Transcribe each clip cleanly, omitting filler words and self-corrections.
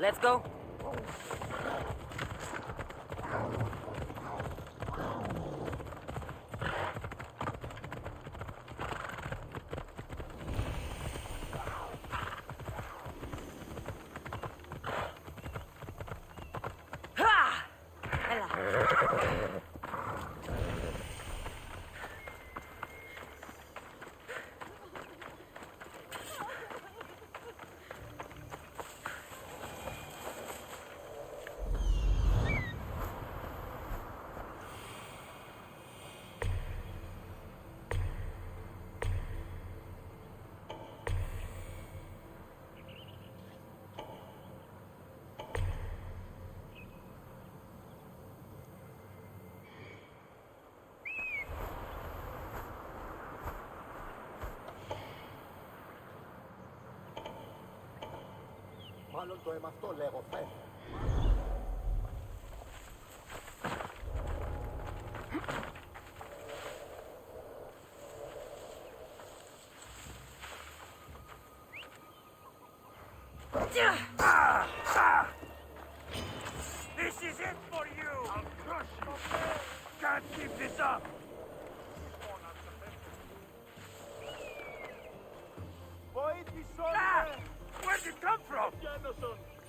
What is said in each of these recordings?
Let's go. Μάλλον το αίμα αυτό λέγω φεύγει. This is it for you! I'll crush you! Can't keep this up! Ah! Where'd it come from?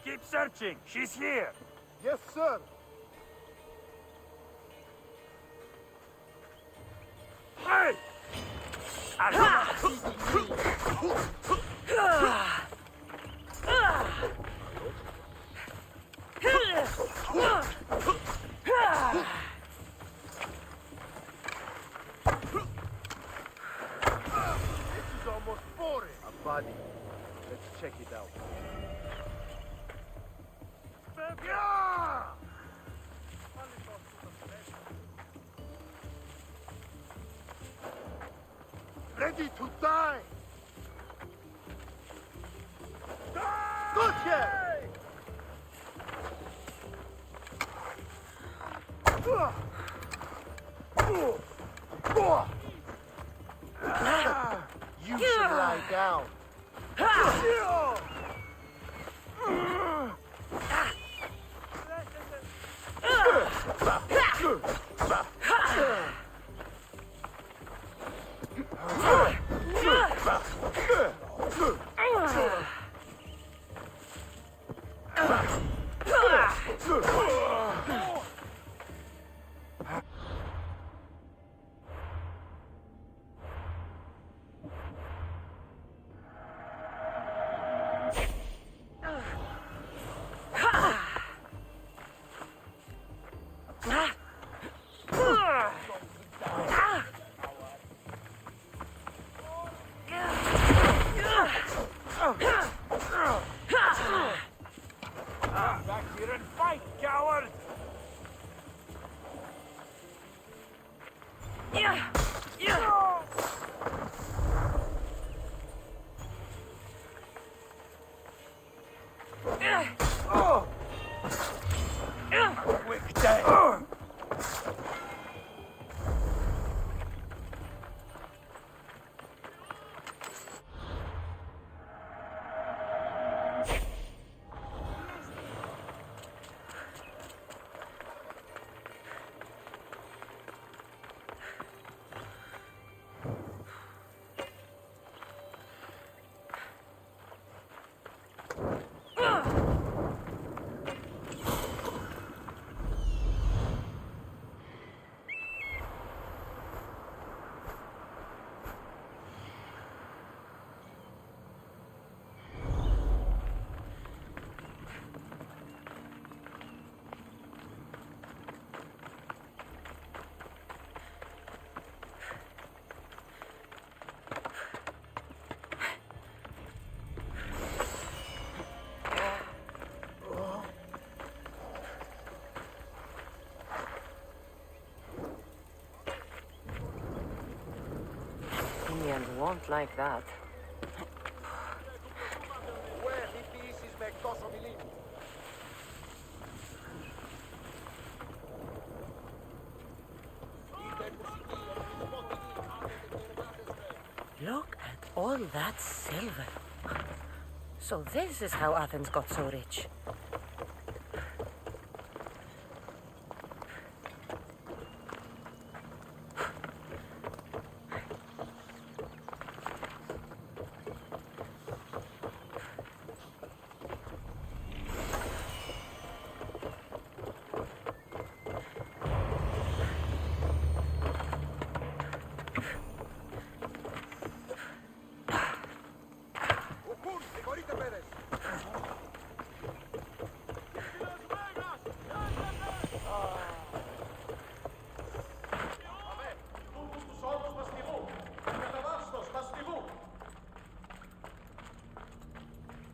Keep searching. She's here. Yes, sir. Hey! This is almost boring. A body. Let's check it out. Ready to die! Good here! You should lie down. Back here and fight, coward! Quick day! Indians won't like that. Look at all that silver. So this is how Athens got so rich.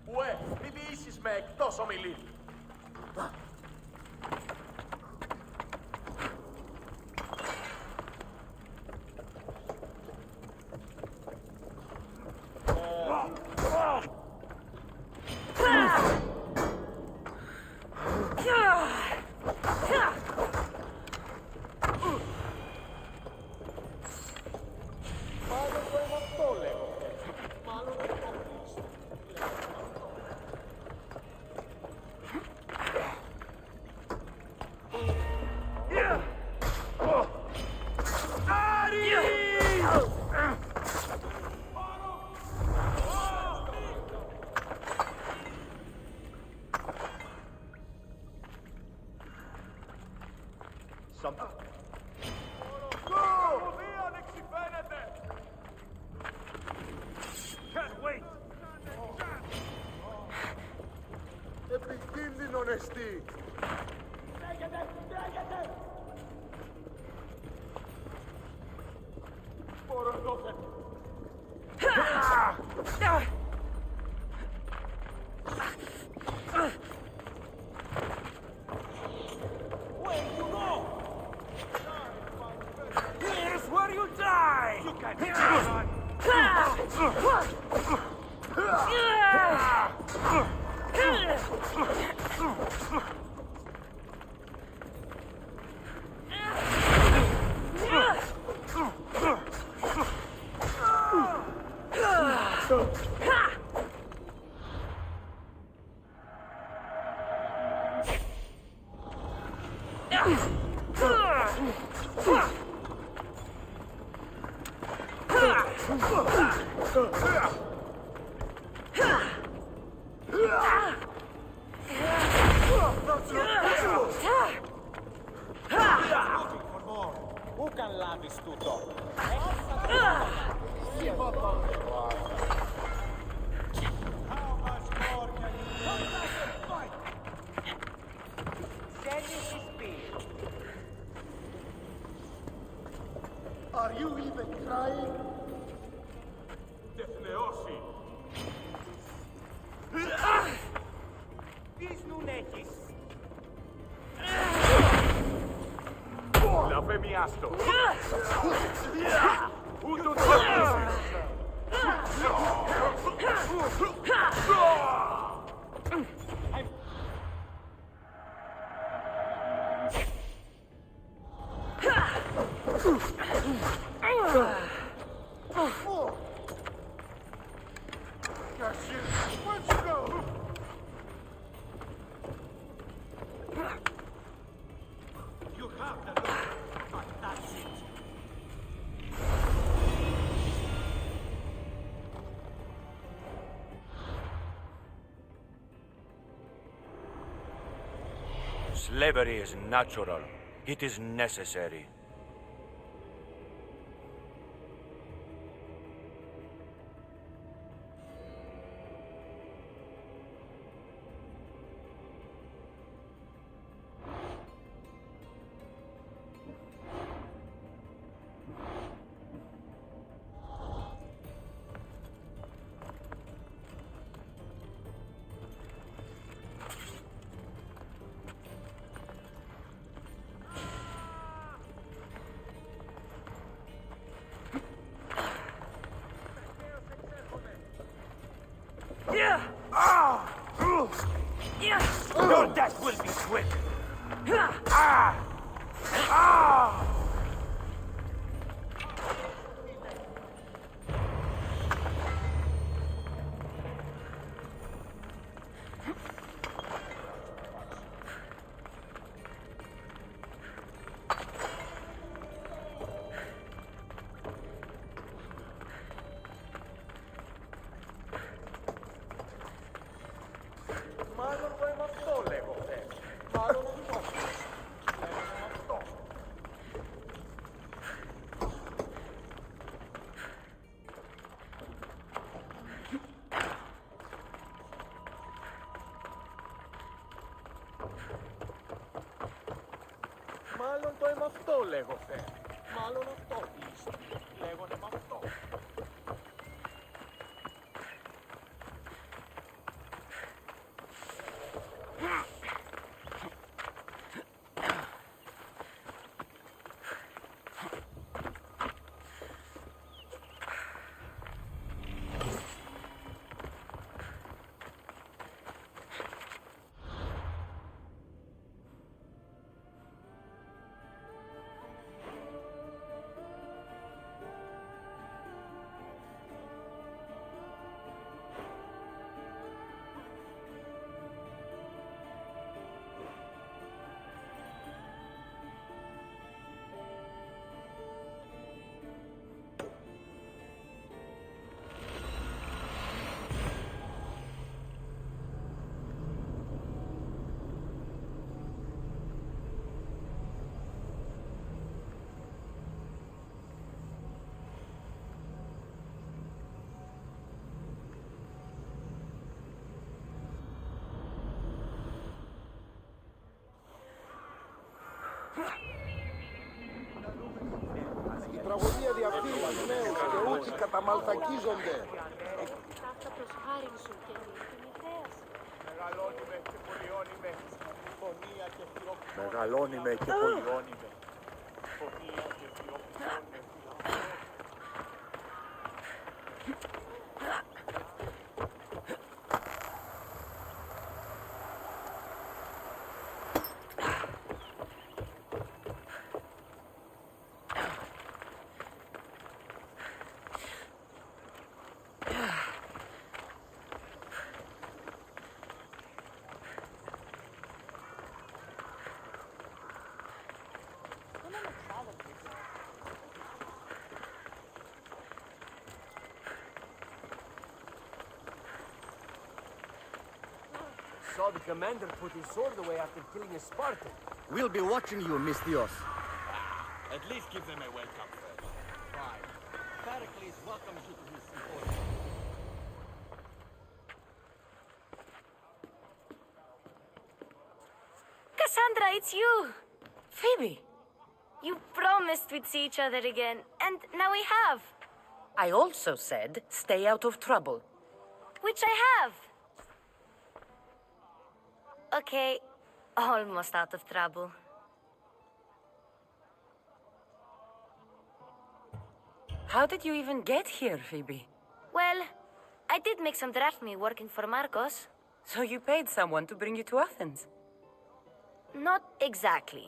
Ουε, μη διήσεις με εκτός ομιλή. Επικίνδυνον εστί. Τρέχετε, τρέχετε. Μπορώ δώσε. Where you go? Here's where you die. You can't run. Πού καν λάβεις τούτο. Are you even trying? Τεθνεώσει. Τι νουν έχεις. Λαβέ μοιάστο. Ούτω τρέχεις. Let's go! You have the look, but that's it. Slavery is natural. It is necessary. Your death will be quick. με αυτό λέγω φέρει. Μάλλον αυτό είσαι. Λέγονε με αυτό. Η τραγωδία διαφύγει τους νέους και ούτοι καταμαλθακίζονται. Ταύτα προς χάριν σου και την ιδέα σου. Μεγαλώνει με και πολιώνει με. Φωνία και φιλοκτώνει. Μεγαλώνει με και πολιώνει με. Φωνία και φιλοκτώνει με. Saw the commander put his sword away after killing a Spartan. We'll be watching you, Miss Dios. At least give them a welcome first. Fine. Pericles welcomes you to his symposium. Cassandra, it's you! Phoebe, You promised we'd see each other again, and now we have. I also said stay out of trouble. Which I have. Okay, almost out of trouble. How did you even get here, Phoebe? Well, I did make some drachmi working for Marcos. So you paid someone to bring you to Athens? Not exactly.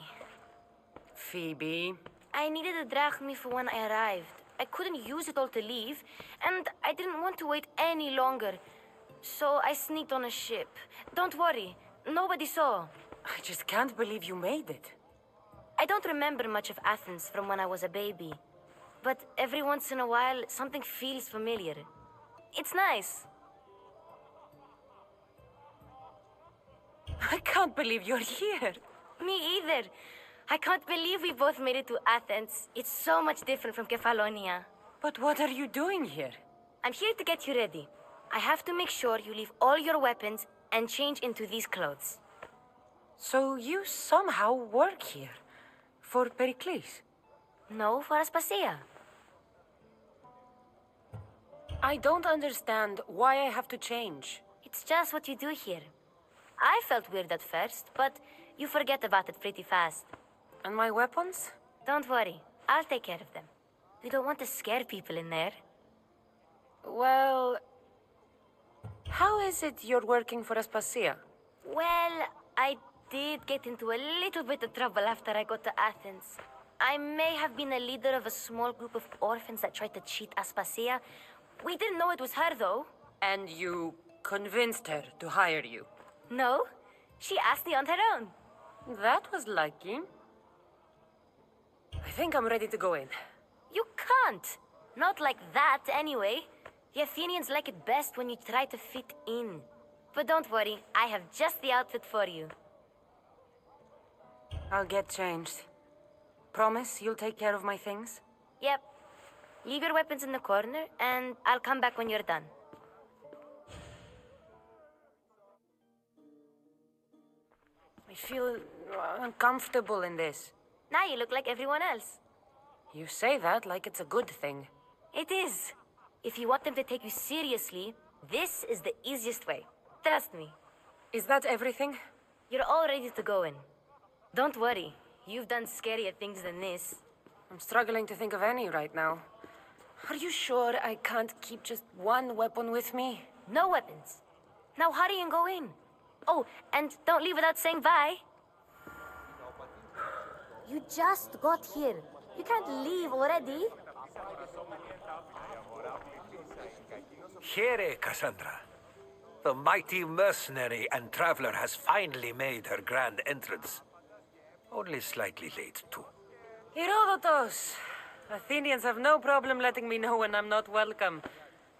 Phoebe, I needed a drachmi for when I arrived. I couldn't use it all to leave, and I didn't want to wait any longer. So I sneaked on a ship. Don't worry, nobody saw. I just can't believe you made it. I don't remember much of Athens from when I was a baby. But every once in a while, something feels familiar. It's nice. I can't believe you're here. Me either. I can't believe we both made it to Athens. It's so much different from Kefalonia. But what are you doing here? I'm here to get you ready. I have to make sure you leave all your weapons and change into these clothes. So you somehow work here. For Pericles. No, for Aspasia. I don't understand why I have to change. It's just what you do here. I felt weird at first, but you forget about it pretty fast. And my weapons? Don't worry, I'll take care of them. We don't want to scare people in there. Well, how is it you're working for Aspasia? Well, I did get into a little bit of trouble after I got to Athens. I may have been a leader of a small group of orphans that tried to cheat Aspasia. We didn't know it was her, though. And you convinced her to hire you? No, she asked me on her own. That was lucky. I think I'm ready to go in. You can't. Not like that, anyway. The Athenians like it best when you try to fit in. But don't worry, I have just the outfit for you. I'll get changed. Promise you'll take care of my things? Yep. Leave your weapons in the corner, and I'll come back when you're done. I feel uncomfortable in this. Now you look like everyone else. You say that like it's a good thing. It is. If you want them to take you seriously, this is the easiest way. Trust me. Is that everything? You're all ready to go in. Don't worry. You've done scarier things than this. I'm struggling to think of any right now. Are you sure I can't keep just one weapon with me? No weapons. Now hurry and go in. Oh, and don't leave without saying bye. You just got here. You can't leave already. Here, Cassandra. The mighty mercenary and traveler has finally made her grand entrance. Only slightly late, too. Herodotus! Athenians have no problem letting me know when I'm not welcome.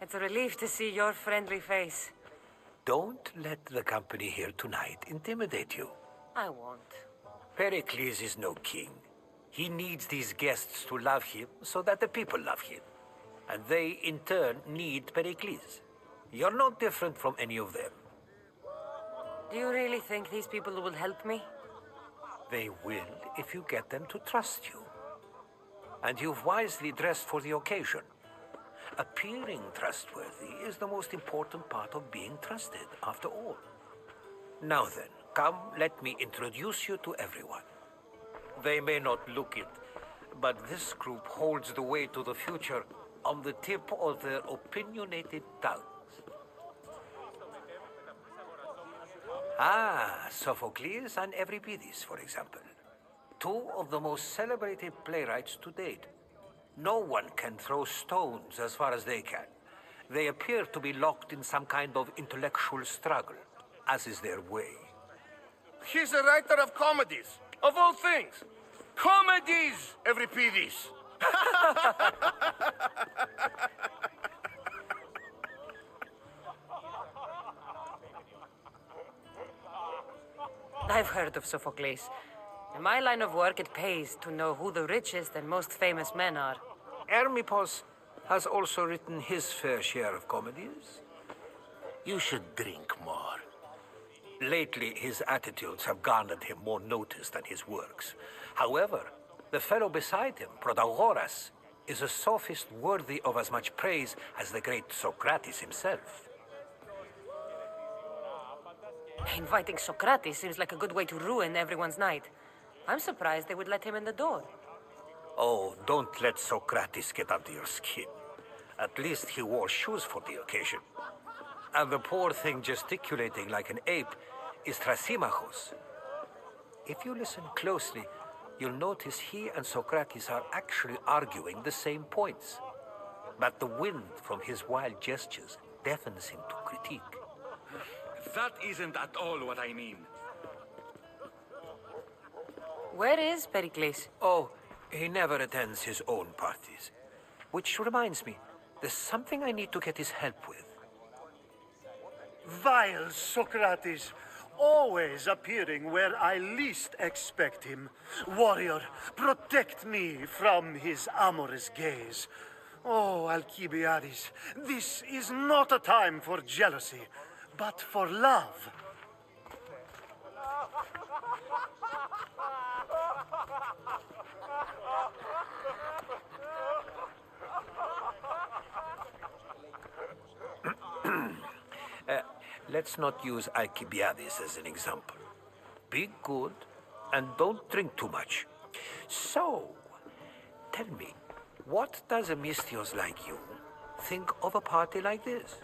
It's a relief to see your friendly face. Don't let the company here tonight intimidate you. I won't. Pericles is no king. He needs these guests to love him so that the people love him. And they, in turn, need Pericles. You're no different from any of them. Do you really think these people will help me? They will if you get them to trust you. And you've wisely dressed for the occasion. Appearing trustworthy is the most important part of being trusted, after all. Now then, come, let me introduce you to everyone. They may not look it, but this group holds the way to the future on the tip of their opinionated tongues. Sophocles and Euripides, for example. Two of the most celebrated playwrights to date. No one can throw stones as far as they can. They appear to be locked in some kind of intellectual struggle, as is their way. He's a writer of comedies, of all things. Comedies, Euripides. I've heard of Sophocles. In my line of work, it pays to know who the richest and most famous men are. Hermippos has also written his fair share of comedies. You should drink more. Lately, his attitudes have garnered him more notice than his works. However, the fellow beside him, Protagoras, is a sophist worthy of as much praise as the great Socrates himself. Inviting Socrates seems like a good way to ruin everyone's night. I'm surprised they would let him in the door. Oh, don't let Socrates get under your skin. At least he wore shoes for the occasion. And the poor thing gesticulating like an ape is Thrasymachos. If you listen closely, you'll notice he and Socrates are actually arguing the same points. But the wind from his wild gestures deafens him to critique. That isn't at all what I mean. Where is Pericles? Oh, he never attends his own parties. Which reminds me, there's something I need to get his help with. Vile Socrates, always appearing where I least expect him. Warrior, protect me from his amorous gaze. Oh, Alcibiades, this is not a time for jealousy, but for love. Let's not use Alcibiades as an example. Be good and don't drink too much. So, tell me, what does a Mystios like you think of a party like this?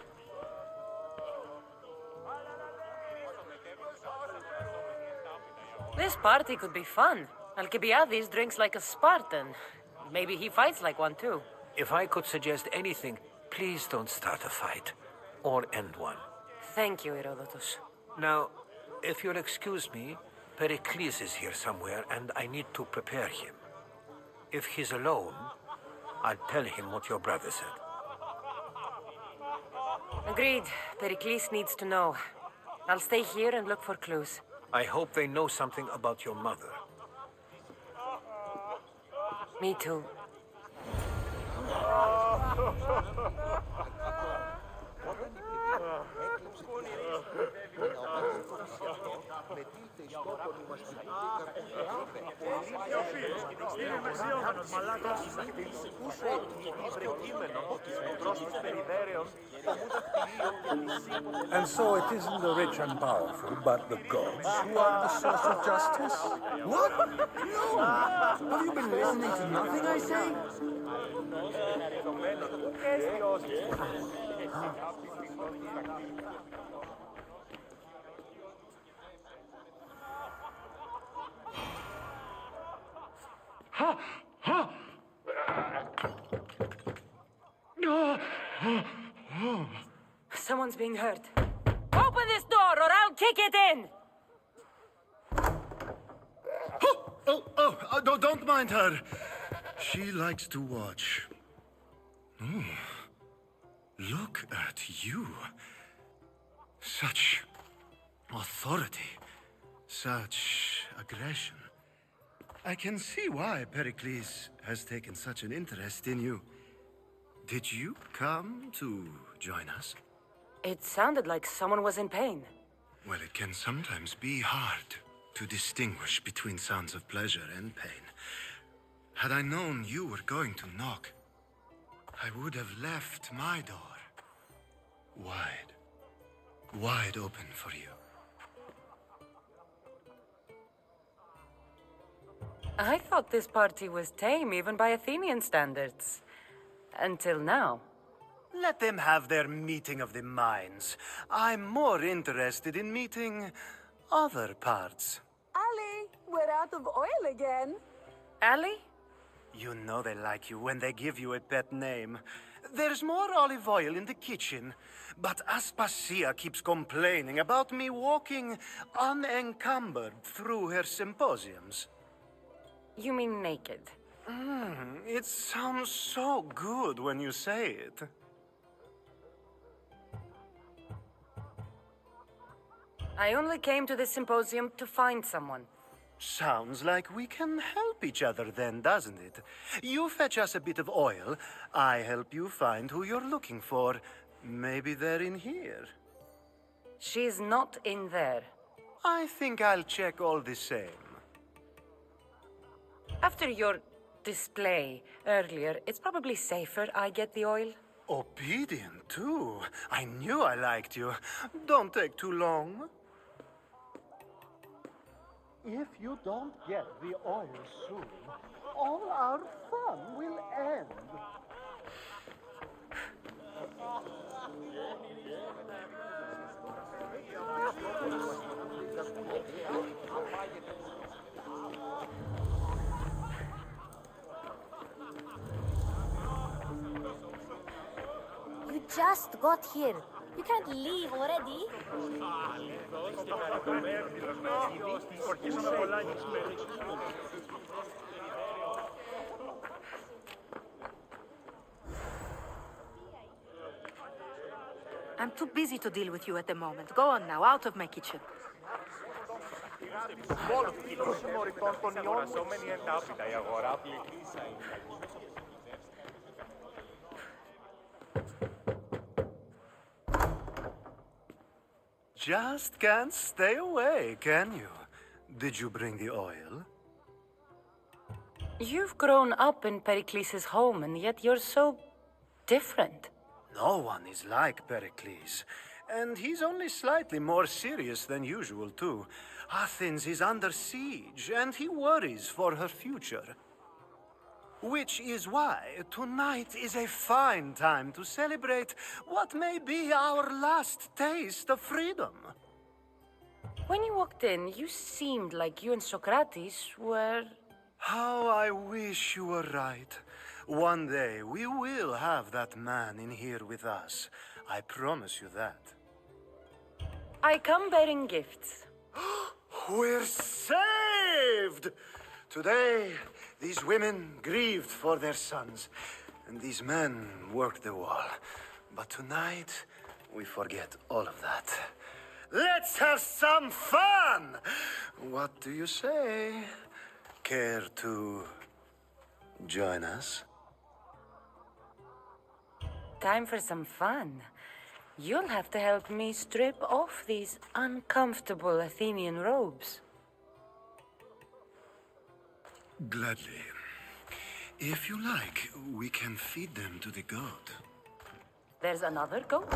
This party could be fun. Alcibiades drinks like a Spartan. Maybe he fights like one too. If I could suggest anything, please don't start a fight or end one. Thank you, Herodotus. Now, if you'll excuse me, Pericles is here somewhere and I need to prepare him. If he's alone, I'll tell him what your brother said. Agreed. Pericles needs to know. I'll stay here and look for clues. I hope they know something about your mother. Me too. Με τι ιστόπων ονομαστική And so it isn't the rich and powerful, but the gods who are the source of justice? What? No! Have you been listening to nothing I say? Someone's being hurt. Open this door or I'll kick it in! Don't mind her. She likes to watch. Oh, look at you. Such authority, such aggression. I can see why Pericles has taken such an interest in you. Did you come to join us? It sounded like someone was in pain. Well, it can sometimes be hard to distinguish between sounds of pleasure and pain. Had I known you were going to knock, I would have left my door wide open for you. I thought this party was tame even by Athenian standards. Until now. Let them have their meeting of the minds. I'm more interested in meeting other parts. Ali, we're out of oil again. Ali? You know they like you when they give you a pet name. There's more olive oil in the kitchen, but Aspasia keeps complaining about me walking unencumbered through her symposiums. You mean naked? It sounds so good when you say it. I only came to this symposium to find someone. Sounds like we can help each other then, doesn't it? You fetch us a bit of oil, I help you find who you're looking for. Maybe they're in here. She's not in there. I think I'll check all the same. After your display earlier, it's probably safer I get the oil. Obedient, too. I knew I liked you. Don't take too long. If you don't get the oil soon, all our fun will end. You just got here. You can't leave already. I'm too busy to deal with you at the moment. Go on now, out of my kitchen. Just can't stay away, can you? Did you bring the oil? You've grown up in Pericles' home, and yet you're so different. No one is like Pericles. And he's only slightly more serious than usual, too. Athens is under siege, and he worries for her future. Which is why tonight is a fine time to celebrate what may be our last taste of freedom. When you walked in, you seemed like you and Socrates were... How I wish you were right. One day we will have that man in here with us. I promise you that. I come bearing gifts. We're saved! Today, these women grieved for their sons, and these men worked the wall. But tonight, we forget all of that. Let's have some fun! What do you say? Care to join us? Time for some fun. You'll have to help me strip off these uncomfortable Athenian robes. Gladly. If you like, we can feed them to the goat. There's another goat?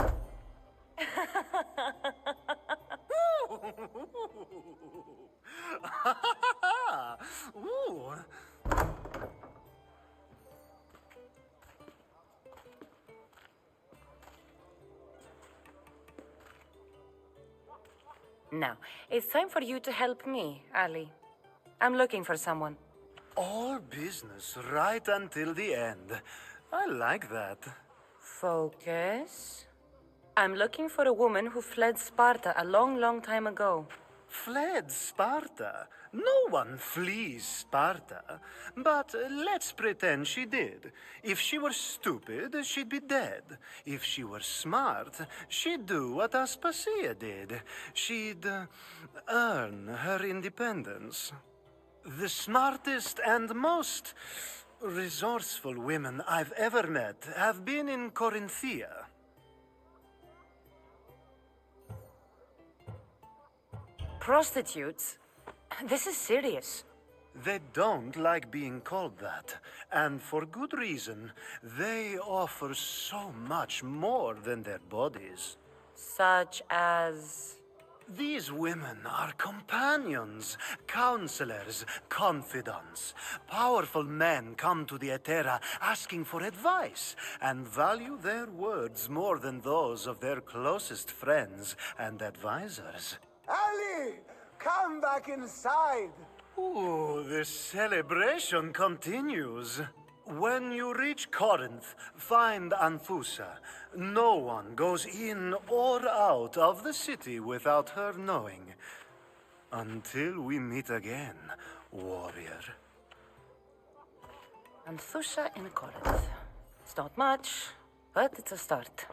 Ooh. Now, it's time for you to help me, Ali. I'm looking for someone. All business right until the end. I like that. Focus. I'm looking for a woman who fled Sparta a long, long time ago. Fled Sparta? No one flees Sparta. But let's pretend she did. If she were stupid, she'd be dead. If she were smart, she'd do what Aspasia did. She'd earn her independence. The smartest and most resourceful women I've ever met have been in Corinthia. Prostitutes? This is serious. They don't like being called that, and for good reason. They offer so much more than their bodies. Such as... These women are companions, counselors, confidants. Powerful men come to the Etera asking for advice and value their words more than those of their closest friends and advisors. Ali! Come back inside! Ooh, the celebration continues. When you reach Corinth, find Anfusa. No one goes in or out of the city without her knowing. Until we meet again, warrior. Anthusha in Corinth. It's not much, but it's a start.